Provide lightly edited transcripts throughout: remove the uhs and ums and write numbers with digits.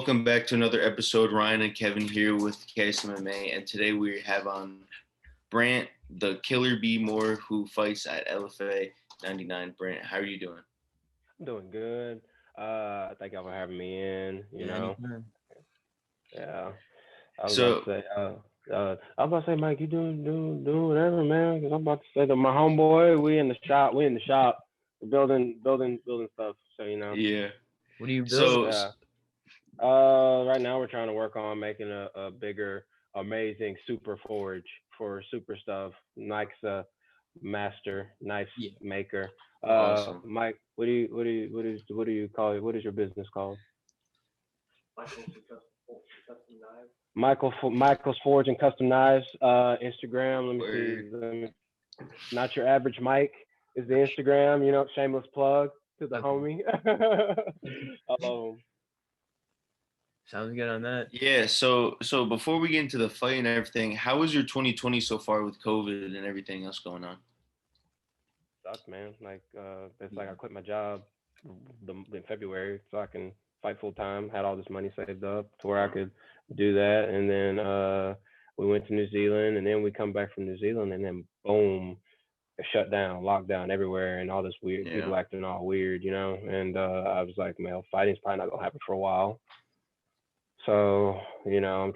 Welcome back to another episode. Ryan and Kevin here with Chaos MMA, and today we have on Brant, the Killer B Moore, who fights at LFA 99. Brant, how are you doing? I'm doing good. Thank y'all for having me in. Anytime. Yeah. I was about to So, say, Mike, you doing whatever, man. Cause I'm about to say to my homeboy, we in the shop, building stuff. So yeah. What do you build? So, yeah. Right now we're trying to work on making a bigger, amazing super forge for super stuff. Nike's a master knife Yeah. maker. awesome. Mike, what do you call it? What is your business called? Michael's Forge and Custom Knives. Instagram. Let me see. Word. Not your average Mike is the Instagram. Shameless plug to the Okay. homie. um, Sounds good on that. Yeah. So before we get into the fight and everything, how was your 2020 so far with COVID and everything else going on? Sucks, man. Like, it's like Yeah. I quit my job in February so I can fight full time. Had all this money saved up to where I could do that, and then we went to New Zealand, and then we come back from New Zealand, and then boom, shut down, lockdown everywhere, and all this weird Yeah. people acting all weird, And I was like, man, fighting's probably not gonna happen for a while. So I'm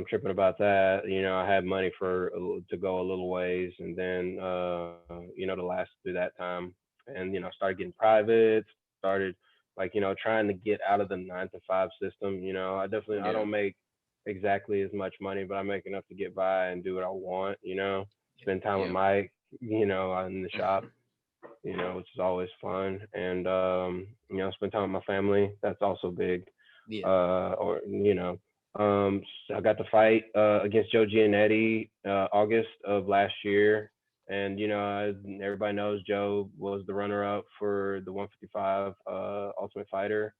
tripping about that. I had money to go a little ways, and then to last through that time, and started getting private, started like trying to get out of the 9 to 5 system. I Yeah. don't make exactly as much money, but I make enough to get by and do what I want. Spend time with Yeah. Mike, in the shop, which is always fun, and spend time with my family. That's also big. Yeah. Or so I got to fight against Joe Giannetti August of last year, and everybody knows Joe was the runner-up for the 155 Ultimate Fighter,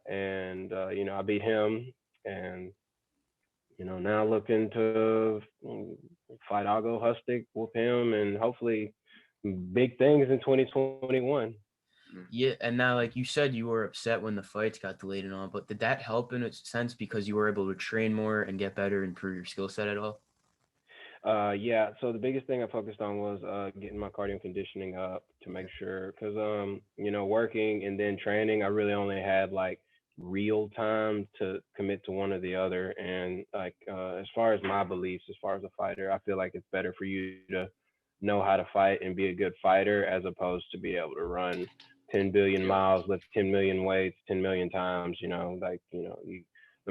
and I beat him, and now looking to fight Algo Hustic, whoop him, and hopefully big things in 2021. Yeah. And now, like you said, you were upset when the fights got delayed and all, but did that help in a sense because you were able to train more and get better and improve your skill set at all? Yeah, so the biggest thing I focused on was getting my cardio and conditioning up to make Okay. sure, because working and then training, I really only had like real time to commit to one or the other. And like as far as my beliefs, as far as a fighter, I feel like it's better for you to know how to fight and be a good fighter as opposed to be able to run 10 billion Yeah. miles, lift 10 million weights 10 million times. No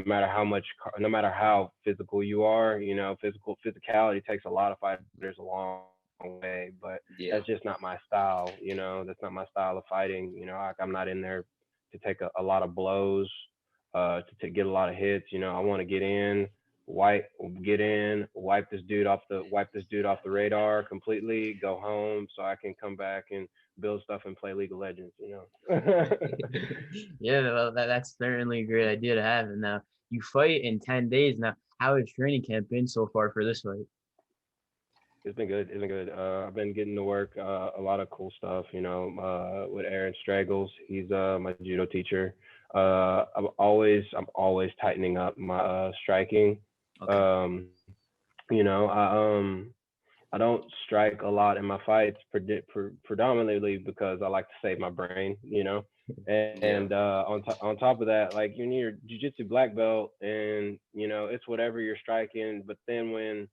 matter how much, no matter how physical you are, physicality takes a lot of fighters a long way, but that's just not my Yeah. style. That's not my style of fighting. I'm not in there to take a lot of blows, to get a lot of hits. I want to wipe, get in, wipe this dude off the radar completely, go home, so I can come back and build stuff and play League of Legends. Yeah. Well, that's certainly a great idea to have. And now you fight in 10 days. Now, how has training camp been so far for this fight? It's been good. It's been good. I've been getting to work a lot of cool stuff, with Aaron Straggles. He's my judo teacher. I'm always tightening up my striking. Okay. Um, I don't strike a lot in my fights, predominantly because I like to save my brain. And Yeah. on top of that, like you're jujitsu black belt, and it's whatever you're striking. But then when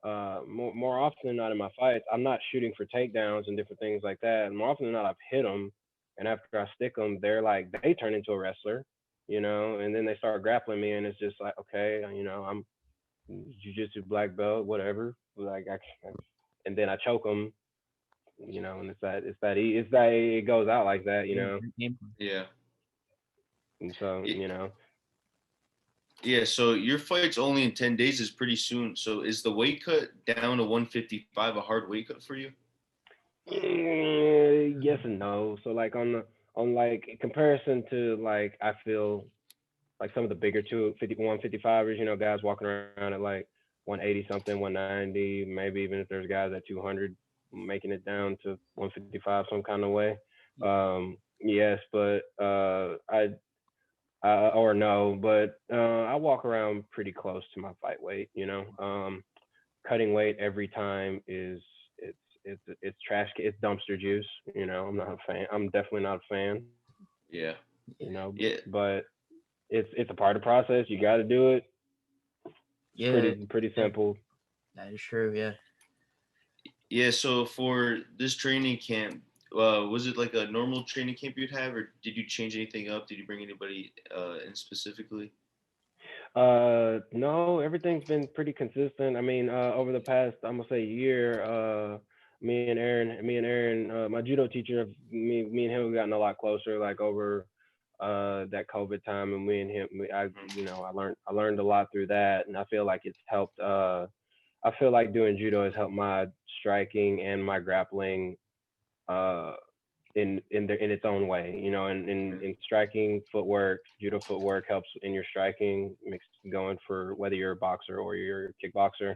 more often than not in my fights, I'm not shooting for takedowns and different things like that. And more often than not, I've hit them, and after I stick them, they turn into a wrestler, and then they start grappling me, and it's just like, okay, I'm jujitsu black belt, whatever. Like and then I choke them, and it goes out like Yeah. Great game plan. Yeah. and so Y- Yeah. So your fight's only in 10 days is pretty soon. So is the weight cut down to 155 a hard weight cut for you? yes and no. So like on like in comparison to, like, I feel like some of the bigger 155ers, guys walking around at like 180 something, 190, maybe even if there's guys at 200 making it down to 155 some kind of way. Yeah. Yes, but or no, but I walk around pretty close to my fight weight. Cutting weight every time is it's trash. It's dumpster juice. I'm not a fan. I'm definitely not a fan. Yeah. Yeah. But it's a part of the process. You got to do it. It's Yeah, pretty yeah, simple. that is true. Yeah. Yeah. So for this training camp, was it like a normal training camp you'd have, or did you change anything up? Did you bring anybody in specifically? No, everything's been pretty consistent. I mean, over the past, I'm gonna say year, my judo teacher, me and him have gotten a lot closer, like over that COVID time, and me and him, I learned a lot through that, and I feel like it's helped. I feel like doing judo has helped my striking and my grappling uh in its own way, in striking footwork. Judo footwork helps in your striking mix going for whether you're a boxer or you're a kickboxer.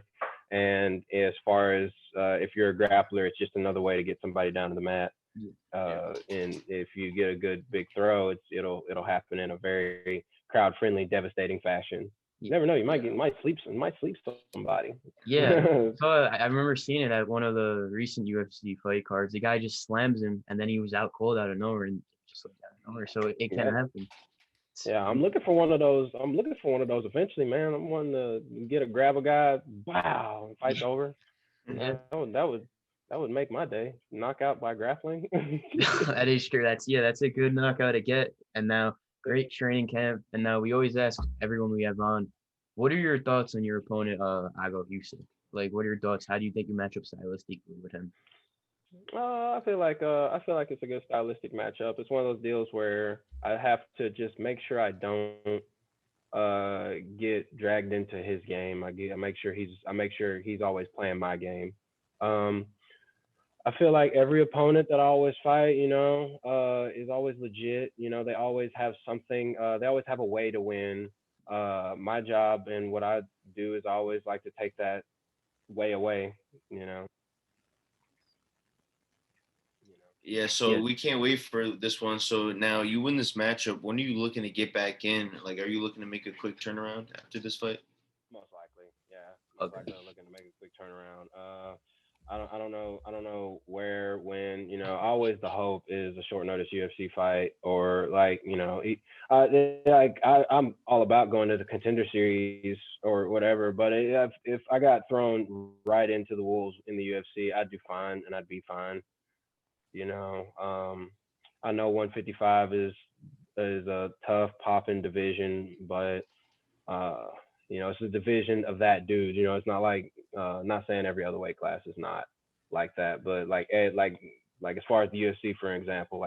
And as far as if you're a grappler, it's just another way to get somebody down to the mat. Yeah. And if you get a good big throw, it'll happen in a very crowd friendly, devastating fashion. You never know, you might sleep somebody. Yeah. So I remember seeing it at one of the recent UFC fight cards. The guy just slams him, and then he was out cold out of nowhere, and just like out of nowhere. So it can Yeah. happen. Yeah, I'm looking for one of those. I'm looking for one of those eventually, man. I'm wanting to grab a guy, wow, and fight's over. Yeah, That would make my day. Knockout by grappling. that is true. That's a good knockout to get. And now great training camp. And now we always ask everyone we have on, what are your thoughts on your opponent, Ago Houston? Like, what are your thoughts? How do you think you match up stylistically with him? I feel like it's a good stylistic matchup. It's one of those deals where I have to just make sure I don't get dragged into his game. I make sure he's always playing my game. Um, I feel like every opponent that I always fight, is always legit. They always have something. They always have a way to win. My job and what I do is I always like to take that way away. You know. Yeah, so Yeah. we can't wait for this one. So now you win this matchup. When are you looking to get back in? Like, are you looking to make a quick turnaround after this fight? Most likely, yeah. Most Okay. likely, I'm looking to make a quick turnaround. I don't know where, when. Always the hope is a short notice UFC fight, or like, I'm all about going to the contender series or whatever. But if I got thrown right into the wolves in the UFC, I'd do fine and I'd be fine. You know, I know 155 is a tough popping division, but uh, it's a division of that dude. It's not like not saying every other weight class is not like that, but like as far as the UFC, for example,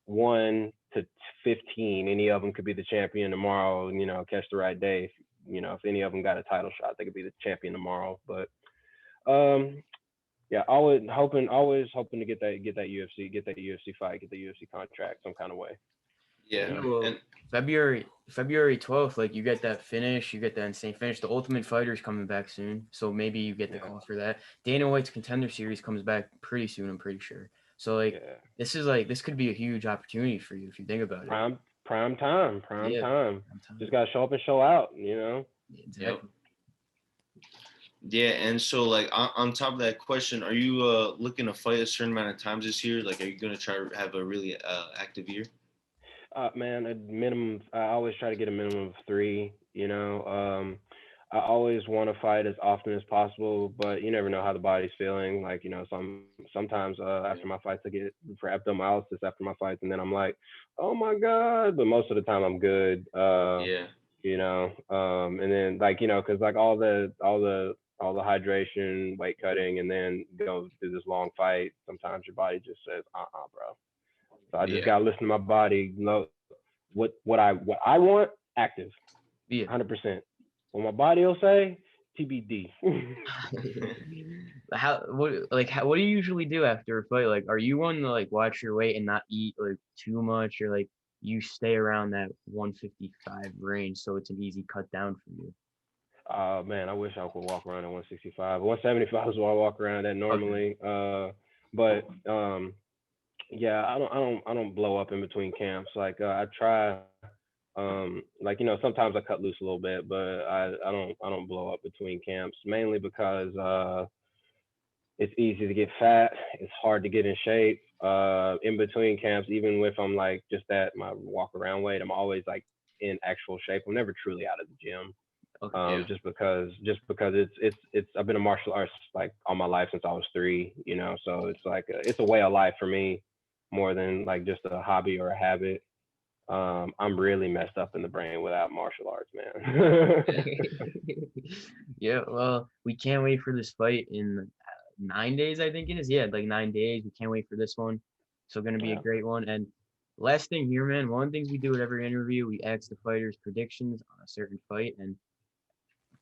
1 to 15, any of them could be the champion tomorrow. Catch the right day. If any of them got a title shot, they could be the champion tomorrow. But um, yeah, always hoping to get that UFC fight, get the UFC contract some kind of way. You Yeah, Yeah, know. well, and February 12th, like you get that finish, you get that insane finish. The Ultimate Fighter's coming back soon, so maybe you get the Yeah. call for that. Dana White's Contender Series comes back pretty soon, I'm pretty sure. So like Yeah. this could be a huge opportunity for you if you think about it. Prime Yeah, time. I'm Just telling gotta show up and show out. you. yep. Exactly. Yeah, and so like on top of that question, are you looking to fight a certain amount of times this year? Like, are you gonna try to have a really active year? Man, a minimum. I always try to get a minimum of three. I always want to fight as often as possible, but you never know how the body's feeling. Like, sometimes after my fights, I get for abdomyolysis after my fights, and then I'm like, oh my god. But most of the time, I'm good. Yeah, And then because like all the hydration, weight cutting, and then go through this long fight, sometimes your body just says, bro. So I just yeah, gotta listen to my body. What I want, active, Yeah. 100%. What my body will say, TBD. What do you usually do after a fight? Like, are you one to like watch your weight and not eat like too much, or like you stay around that 155 range so it's an easy cut down for you? Man, I wish I could walk around at 165. 175 is what I walk around at Okay. normally. But yeah, I don't blow up in between camps. Like I try. Like, you know, sometimes I cut loose a little bit, but I don't blow up between camps, mainly because it's easy to get fat. It's hard to get in shape. In between camps, even if I'm like just at my walk around weight, I'm always like in actual shape. I'm never truly out of the gym. Okay. Just because it's I've been a martial arts like all my life since I was 3, you know, so it's like it's a way of life for me more than like just a hobby or a habit. I'm really messed up in the brain without martial arts, man. Yeah, well, we can't wait for this fight in 9 days, I think it is. Yeah, like 9 days. We can't wait for this one. So gonna be a Yeah. great one. And last thing here, man, one of the things we do at every interview, we ask the fighters predictions on a certain fight. And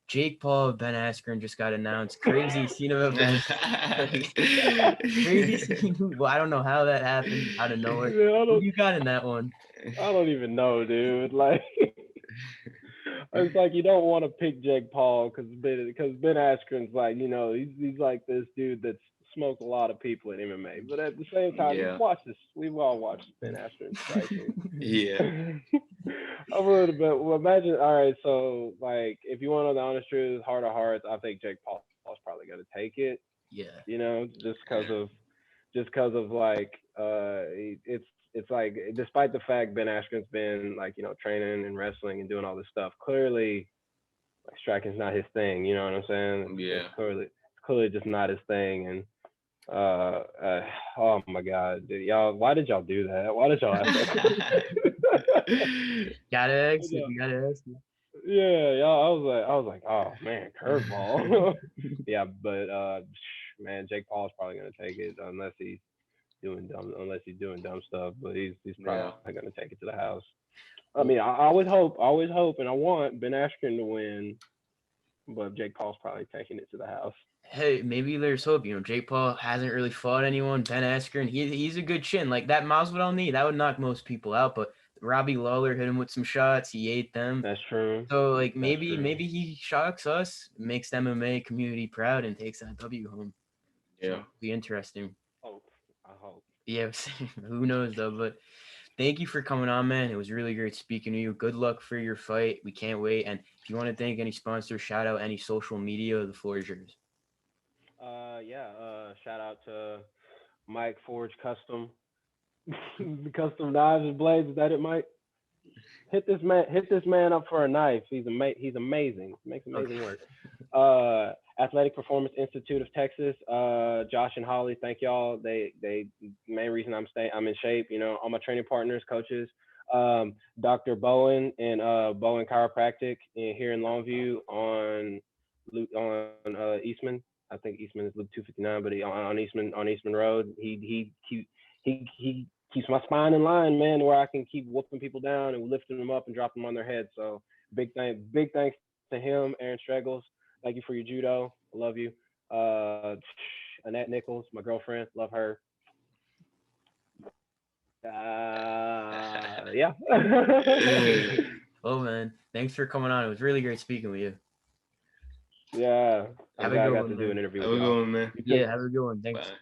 Jake Paul, Ben Askren just got announced. Crazy scene of events. Crazy scene. Well, I don't know how that happened out of nowhere. Yeah, Who you got in that one? I don't even know, dude. Like, it's like you don't want to pick Jake Paul because Ben Askren's like, you know, he's like this dude that's smoked a lot of people in MMA, but at the same time, Yeah. we've all watched Ben Askren striking. Yeah. A little bit. Well, imagine. All right, so like, if you want to know the honest truth, heart of hearts, I think Jake Paul's probably gonna take it. Yeah. You know, just because of like, it's like, despite the fact Ben Askren's been like, you know, training and wrestling and doing all this stuff, clearly like striking's not his thing. You know what I'm saying? Yeah. It's clearly just not his thing. And oh my God, dude, y'all, why did y'all do that? Why did y'all ask that? Gotta ask it. We gotta ask it. Yeah, y'all. I was like, oh man, curveball. Yeah, but man, Jake Paul's probably gonna take it unless he's doing dumb stuff. But he's probably gonna take it to the house. I mean, I always hope, and I want Ben Askren to win, but Jake Paul's probably taking it to the house. Hey, maybe there's hope. You know, Jake Paul hasn't really fought anyone. Ben Askren, he's a good chin. Like that Masvidal knee, that would knock most people out. But Robbie Lawler hit him with some shots. He ate them. That's true. So like That's true. maybe he shocks us, makes the MMA community proud, and takes that W home. Yeah. So, be interesting. I hope. Yeah, who knows though. But thank you for coming on, man. It was really great speaking to you. Good luck for your fight. We can't wait. And if you want to thank any sponsors, shout out any social media, the floor is yours. Shout out to Mike Forge Custom, custom knives and blades. Is that it, Mike? Hit this man up for a knife. He's amazing. He makes amazing work. Athletic Performance Institute of Texas. Josh and Holly, thank y'all. They main reason I'm in shape. You know, all my training partners, coaches. Dr. Bowen and Bowen Chiropractic here in Longview on Eastman. I think Eastman is Loop 259, but on Eastman Road. He keeps my spine in line, man, where I can keep whooping people down and lifting them up and dropping them on their head. So big thanks to him, Aaron Stregels. Thank you for your judo. I love you. Annette Nichols, my girlfriend, love her. Yeah. Oh man, thanks for coming on. It was really great speaking with you. Yeah. Have I a good got one, to do man. an interview Have with a y'all. good one, man. Yeah, have a good one. Thanks. Bye.